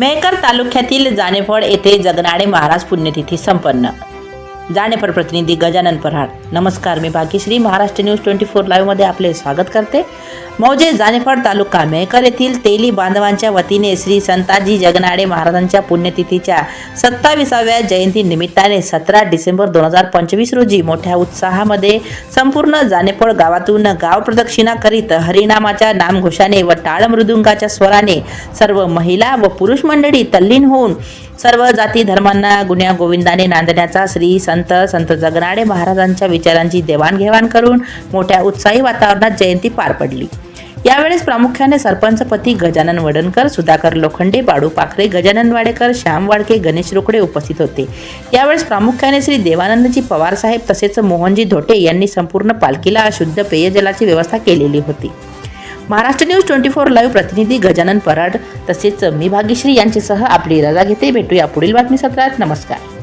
मेहकर तालुक्यातील जानेफळ येथे जगनाडे महाराज पुण्यतिथी संपन्न। जानेफळ प्रतिनिधी गजानन पराड। नमस्कार, मी भाग्यश्री महाराष्ट्र न्यूज 24 लाईव्ह मध्ये आपले स्वागत करते। मौजे जानेफळ तालुका मेहकर येथील तेली बांधवांच्या वतीने श्री संताजी जगनाडे महाराजांच्या पुण्यतिथीच्या 27व्या जयंती निमित्ताने 17 डिसेंबर 2025 रोजी मोठ्या उत्साहामध्ये संपूर्ण जानेफळ गावातून गाव प्रदक्षिणा करीत हरिनामाच्या नामघोषाने व टाळ मृदुंगाच्या स्वराने सर्व महिला व पुरुष मंडळी तल्लीन होऊन सर्व जाती धर्मांना गुण्या गोविंदाने नांदण्याचा श्री संत जगनाडे महाराजांच्या विचारांची देवाणघेवाण करून मोठ्या उत्साही वातावरणात जयंती पार पडली। यावेळेस प्रामुख्याने सरपंचपती गजानन वडनकर, सुधाकर लोखंडे, बाळू पाखरे, गजानन वाडेकर, श्याम वाडके, गणेश रोकडे उपस्थित होते। यावेळेस प्रामुख्याने श्री देवानंदजी पवार साहेब तसेच मोहनजी धोटे यांनी संपूर्ण पालखीला शुद्ध पेयजलाची व्यवस्था केलेली होती। महाराष्ट्र न्यूज 24 लाईव्ह प्रतिनिधी गजानन पराड तसेच मी भाग्यश्री यांच्यासह आपली रजा घेते। भेटूया पुढील बातमी सत्रात। नमस्कार।